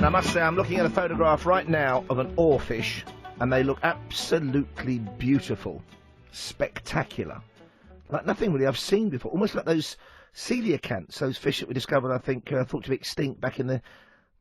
I must say, I'm looking at a photograph right now of an oarfish, and they look absolutely beautiful. Spectacular. Like nothing really I've seen before. Almost like those coelacanths, those fish that we discovered, I think, thought to be extinct back in the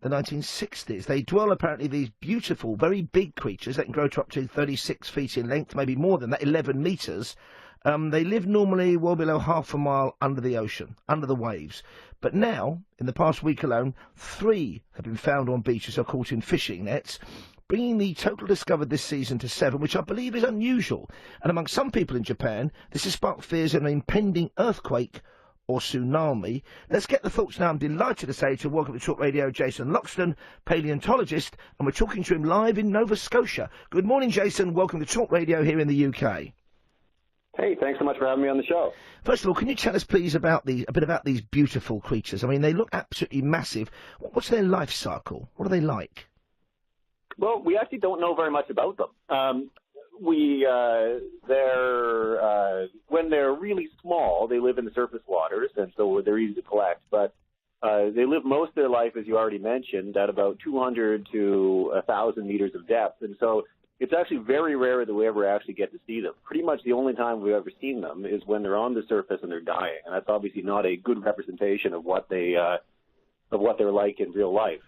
1960s. They dwell, apparently, these beautiful, very big creatures. They can grow to up to 36 feet in length, maybe more than that, 11 metres. They live normally well below half a mile under the ocean, under the waves. But now, in the past week alone, 3 have been found on beaches or caught in fishing nets, bringing the total discovered this season to 7, which I believe is unusual. And among some people in Japan, this has sparked fears of an impending earthquake or tsunami. Let's get the thoughts now. I'm delighted to say to welcome to Talk Radio Jason Loxton, paleontologist, and we're talking to him live in Nova Scotia. Good morning, Jason. Welcome to Talk Radio here in the UK. Hey, thanks so much for having me on the show. First of all, can you tell us, please, a bit about these beautiful creatures? I mean, they look absolutely massive. What's their life cycle? What are they like? Well, we actually don't know very much about them. When they're really small, they live in the surface waters, and so they're easy to collect. But they live most of their life, as you already mentioned, at about 200 to 1,000 meters of depth, and so it's actually very rare that we ever actually get to see them. Pretty much the only time we've ever seen them is when they're on the surface and they're dying, and that's obviously not a good representation of what they're like in real life.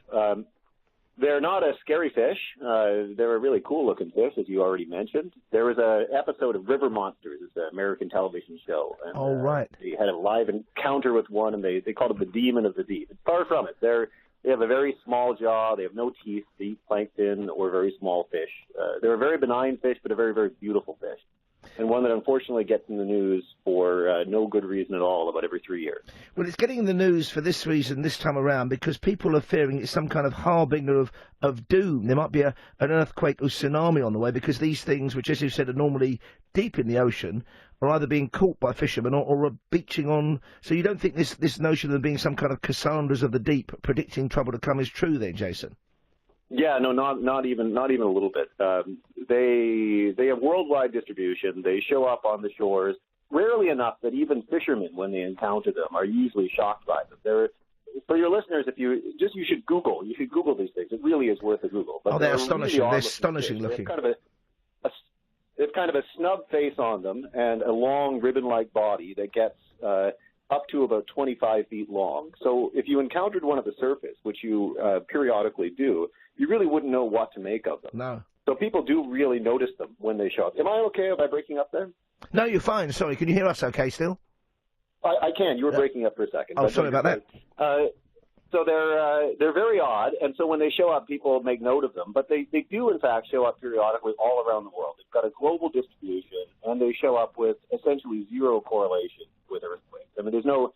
They're not a scary fish. They're a really cool-looking fish, as you already mentioned. There was an episode of River Monsters. It's an American television show. And, right. They had a live encounter with one, and they called it the Demon of the Deep. It's far from it. They have a very small jaw. They have no teeth. They eat plankton or very small fish. They're a very benign fish, but a very, very beautiful fish, and one that unfortunately gets in the news for no good reason at all about every 3 years. Well, it's getting in the news for this reason this time around, because people are fearing it's some kind of harbinger of doom. There might be an earthquake or tsunami on the way, because these things, which, as you said, are normally deep in the ocean, are either being caught by fishermen or are beaching on. So you don't think this notion of them being some kind of Cassandras of the deep predicting trouble to come is true then, Jason? Yeah, no, not even a little bit. They have worldwide distribution. They show up on the shores rarely enough that even fishermen, when they encounter them, are usually shocked by them. For your listeners, you should Google these things. It really is worth a Google. But they're astonishing. Really they're astonishing looking. They have kind of a snub face on them and a long ribbon-like body that gets up to about 25 feet long. So if you encountered one at the surface, which you periodically do, you really wouldn't know what to make of them. No. So people do really notice them when they show up. Am I okay? Am I breaking up there? No, you're fine. Sorry, can you hear us okay still? I can. You were breaking up for a second. Oh, sorry about that. So they're very odd, and so when they show up, people make note of them. But they do, in fact, show up periodically all around the world. They've got a global distribution, and they show up with essentially zero correlation with earthquakes. I mean, there's no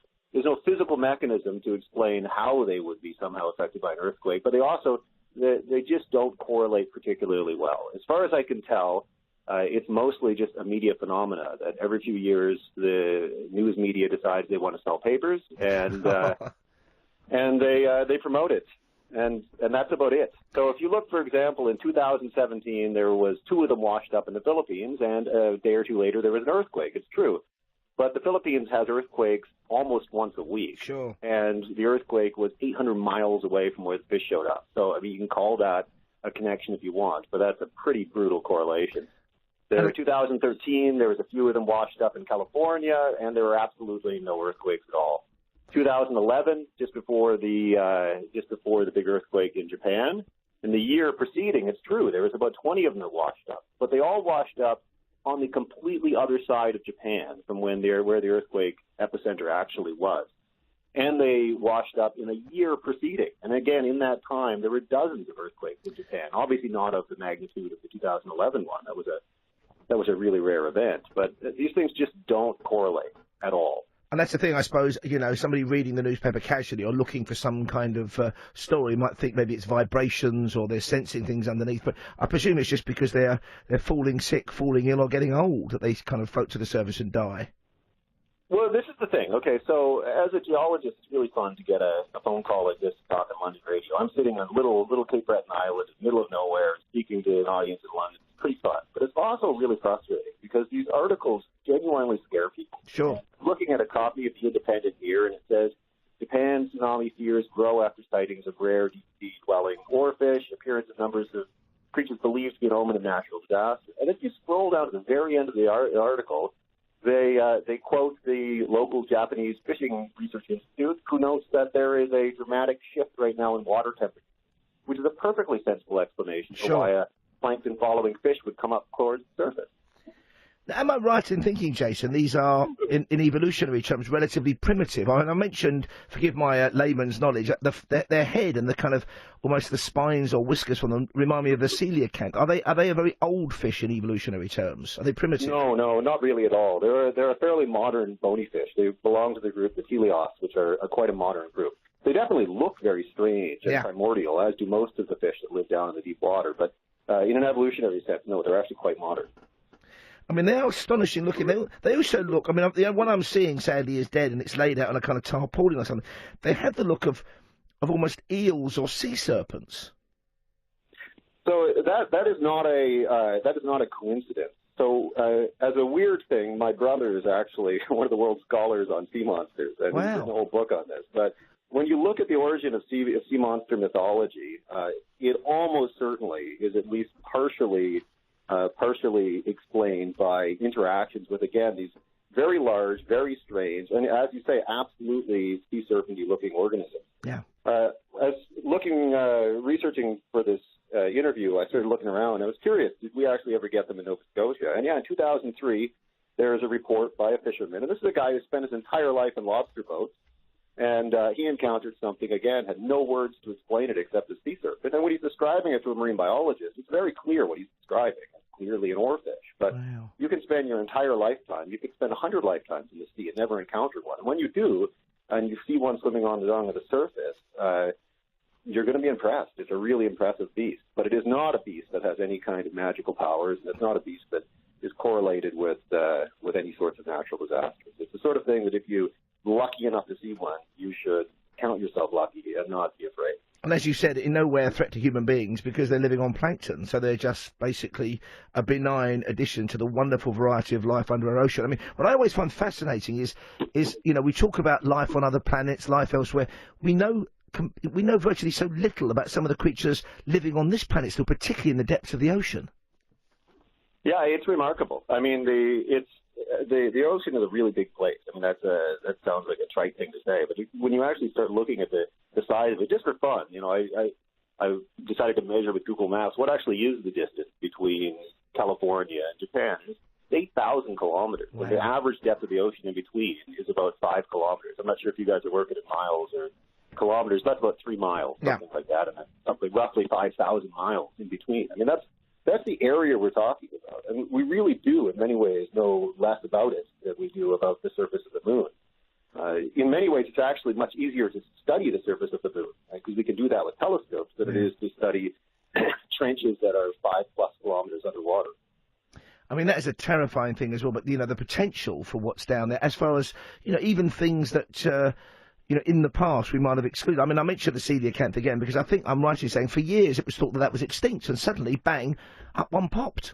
physical mechanism to explain how they would be somehow affected by an earthquake, but they just don't correlate particularly well. As far as I can tell, it's mostly just a media phenomena that every few years the news media decides they want to sell papers, and and they promote it, and that's about it. So if you look, for example, in 2017, there was 2 of them washed up in the Philippines, and a day or 2 later there was an earthquake. It's true. But the Philippines has earthquakes almost once a week. Sure. And the earthquake was 800 miles away from where the fish showed up. So, I mean, you can call that a connection if you want, but that's a pretty brutal correlation. There in 2013, there was a few of them washed up in California, and there were absolutely no earthquakes at all. 2011, just before the big earthquake in Japan, in the year preceding, it's true, there was about 20 of them that washed up, but they all washed up on the completely other side of Japan from where the earthquake epicenter actually was. And they washed up in a year preceding. And again, in that time, there were dozens of earthquakes in Japan, obviously not of the magnitude of the 2011 one. That was a really rare event. But these things just don't correlate at all. And that's the thing, I suppose, somebody reading the newspaper casually or looking for some kind of story might think maybe it's vibrations or they're sensing things underneath, but I presume it's just because they're falling sick, falling ill or getting old that they kind of float to the surface and die. Well, this is the thing. Okay, so as a geologist, it's really fun to get a phone call like this to talk on London radio. I'm sitting on little Cape Breton Island in the middle of nowhere speaking to an audience in London. It's pretty fun, but it's also really frustrating because these articles genuinely scare people. Sure. I'm looking at a copy of The Independent here, and it says, Japan tsunami fears grow after sightings of rare deep-sea dwelling oarfish, appearance of numbers of creatures believed to be an omen of natural disaster. And if you scroll down to the very end of the article, they quote the local Japanese Fishing Research Institute, who notes that there is a dramatic shift right now in water temperature, which is a perfectly sensible explanation for why a plankton-following fish would come up towards the surface. Now, am I right in thinking, Jason, these are, in evolutionary terms, relatively primitive? I mentioned, forgive my layman's knowledge, their head and the kind of, almost the spines or whiskers from them remind me of the coelacanth. Are they a very old fish in evolutionary terms? Are they primitive? No, not really at all. They're a fairly modern bony fish. They belong to the group, the teleosts, which are quite a modern group. They definitely look very strange and primordial, as do most of the fish that live down in the deep water. But in an evolutionary sense, no, they're actually quite modern. I mean, they are astonishing looking. They also look, I mean, the one I'm seeing, sadly, is dead, and it's laid out on a kind of tarpaulin or something. They have the look of almost eels or sea serpents. So that is not a coincidence. So as a weird thing, my brother is actually one of the world's scholars on sea monsters, and he's written a whole book on this. But when you look at the origin of sea monster mythology, it almost certainly is at least partially explained by interactions with, again, these very large, very strange, and as you say, absolutely sea serpenty looking organisms. Yeah. As researching for this interview, I started looking around. I was curious, did we actually ever get them in Nova Scotia? And in 2003, there was a report by a fisherman, and this is a guy who spent his entire life in lobster boats, and he encountered something, again, had no words to explain it except a sea serpent. And when he's describing it to a marine biologist, it's very clear what he's describing. Clearly an oarfish, but you can spend your entire lifetime, you could spend 100 lifetimes in the sea and never encounter one. And when you do, and you see one swimming on the surface, you're going to be impressed. It's a really impressive beast, but it is not a beast that has any kind of magical powers, and it's not a beast that is correlated with any sorts of natural disasters. It's the sort of thing that if you're lucky enough to see one, you should count yourself lucky and not be afraid. And as you said, in no way a threat to human beings because they're living on plankton, so they're just basically a benign addition to the wonderful variety of life under our ocean. I mean, what I always find fascinating is we talk about life on other planets, life elsewhere. We know virtually so little about some of the creatures living on this planet still, particularly in the depths of the ocean. Yeah, it's remarkable. I mean, the ocean is a really big place. I mean, that sounds like a trite thing to say, but when you actually start looking at the size of it, just for fun, I decided to measure with Google Maps what actually is the distance between California and Japan. It's 8,000 kilometers. Wow. And the average depth of the ocean in between is about 5 kilometers. I'm not sure if you guys are working in miles or kilometers. That's about 3 miles, something like that, and something roughly 5,000 miles in between. I mean, that's the area we're talking about. And we really do, in many ways, know less about it than we do about the surface of the moon. In many ways, it's actually much easier to study the surface of the moon, because we can do that with telescopes than it is to study trenches that are 5+ kilometers underwater. I mean, that is a terrifying thing as well, but, the potential for what's down there, as far as, even things that, in the past we might have excluded. I mean, I mentioned the coelacanth again, because I think I'm right in saying for years it was thought that was extinct, and suddenly, bang, up one popped.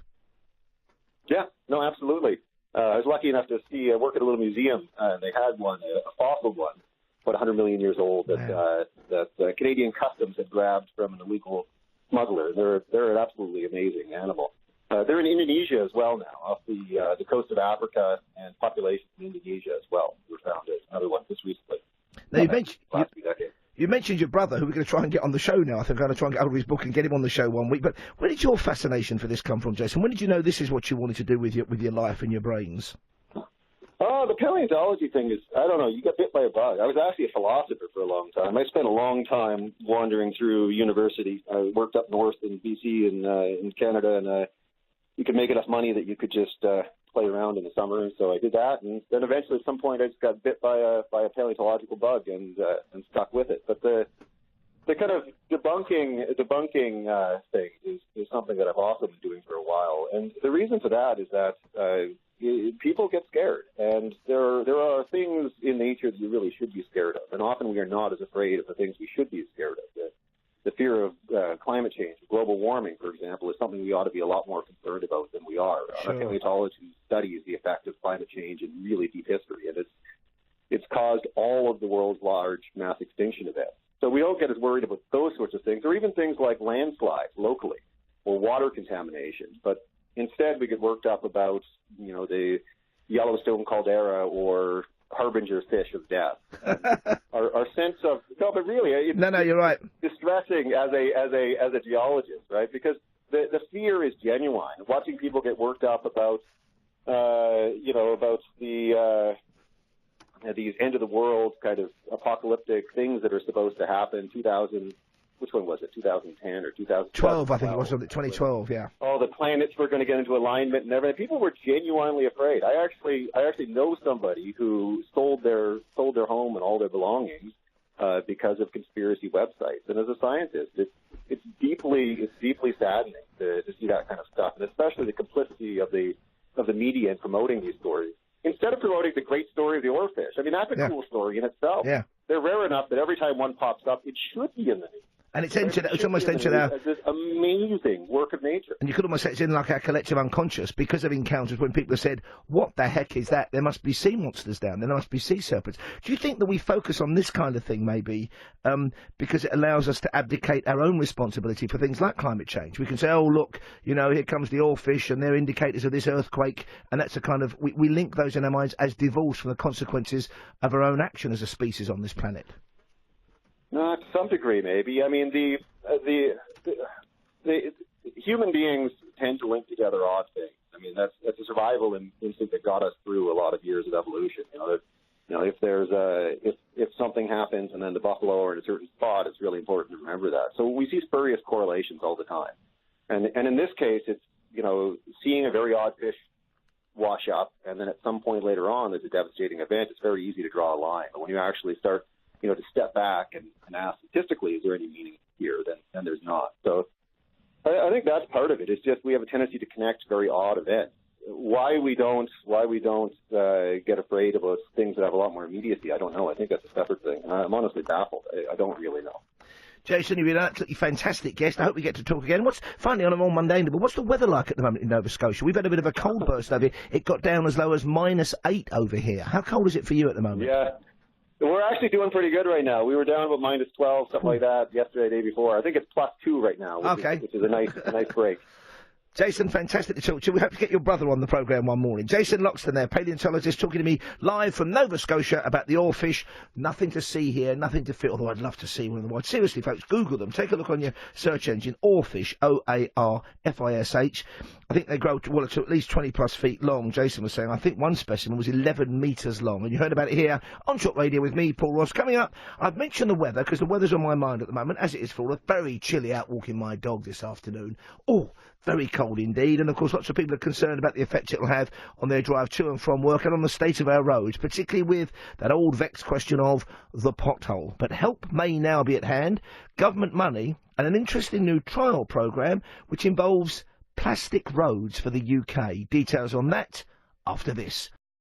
Yeah, no, absolutely. I was lucky enough to work at a little museum, and they had one, a fossil one, about 100 million years old, that Canadian Customs had grabbed from an illegal smuggler. They're an absolutely amazing animal. They're in Indonesia as well now, off the coast of Africa, and populations in Indonesia as well were found. Another one just recently. Now, you mentioned your brother, who we're going to try and get on the show now. I think I'm going to try and get out of his book and get him on the show one week. But where did your fascination for this come from, Jason? When did you know this is what you wanted to do with your life and your brains? Oh, the paleontology thing is, I don't know, you got bit by a bug. I was actually a philosopher for a long time. I spent a long time wandering through university. I worked up north in BC in Canada, and you could make enough money that you could just play around in the summer, and so I did that, and then eventually at some point I just got bit by a paleontological bug and stuck with it. But the kind of debunking thing is something that I've also been doing for a while, and the reason for that is that people get scared, and there are things in nature that you really should be scared of, and often we are not as afraid of the things we should be scared of. The fear of climate change, global warming, for example, is something we ought to be a lot more concerned about than we are. Sure. Paleontology studies the effect of climate change in really deep history, and it's caused all of the world's large mass extinction events. So we don't get as worried about those sorts of things, or even things like landslides locally or water contamination. But instead, we get worked up about, the Yellowstone caldera or harbinger fish of death. Our sense of but really, you're right. Distressing as a geologist, right? Because the fear is genuine. Watching people get worked up about about these end of the world kind of apocalyptic things that are supposed to happen. 2000. Which one was it? 2010 or 2012? I think it was. 2012. Yeah. Oh, the planets were going to get into alignment and everything. People were genuinely afraid. I actually know somebody who sold their home and all their belongings because of conspiracy websites. And as a scientist, it's deeply saddening to see that kind of stuff, and especially the complicity of the media in promoting these stories. Instead of promoting the great story of the oarfish, I mean, that's a cool story in itself. Yeah. They're rare enough that every time one pops up, it should be in the news. And it's almost entered our... this amazing work of nature. And you could almost say it's in like our collective unconscious because of encounters when people have said, what the heck is that? There must be sea monsters down there. There must be sea serpents. Do you think that we focus on this kind of thing maybe because it allows us to abdicate our own responsibility for things like climate change? We can say, oh, look, here comes the oarfish and they're indicators of this earthquake. And that's a kind of... We link those in our minds as divorced from the consequences of our own action as a species on this planet. No, to some degree, maybe. I mean, the human beings tend to link together odd things. I mean, that's a survival instinct that got us through a lot of years of evolution. If something happens and then the buffalo are in a certain spot, it's really important to remember that. So we see spurious correlations all the time, and in this case, it's seeing a very odd fish wash up, and then at some point later on, there's a devastating event. It's very easy to draw a line, but when you actually start to step back and ask statistically, is there any meaning here? Then there's not. So I think that's part of it. It's just we have a tendency to connect very odd events. Why we don't get afraid about things that have a lot more immediacy, I don't know. I think that's a separate thing. I'm honestly baffled. I don't really know. Jason, you've been an absolutely fantastic guest. I hope we get to talk again. Finally, on a more mundane level, what's the weather like at the moment in Nova Scotia? We've had a bit of a cold burst over here. It got down as low as -8 over here. How cold is it for you at the moment? Yeah. We're actually doing pretty good right now. We were down about -12, something like that, yesterday, day before. I think it's +2 right now, which is a nice break. Jason, fantastic to talk to you. We hope to get your brother on the programme one morning. Jason Loxton there, paleontologist, talking to me live from Nova Scotia about the oarfish. Nothing to see here, nothing to feel, although I'd love to see one in the wild. Seriously, folks, Google them. Take a look on your search engine. Oarfish, O-A-R-F-I-S-H. I think they grow to at least 20-plus feet long, Jason was saying. I think one specimen was 11 metres long. And you heard about it here on Talkradio with me, Paul Ross. Coming up, I've mentioned the weather, because the weather's on my mind at the moment, as it is full of very chilly out walking my dog this afternoon. Oh, very cold indeed, and of course lots of people are concerned about the effect it will have on their drive to and from work and on the state of our roads, particularly with that old vexed question of the pothole. But help may now be at hand, government money and an interesting new trial programme which involves plastic roads for the UK. Details on that after this.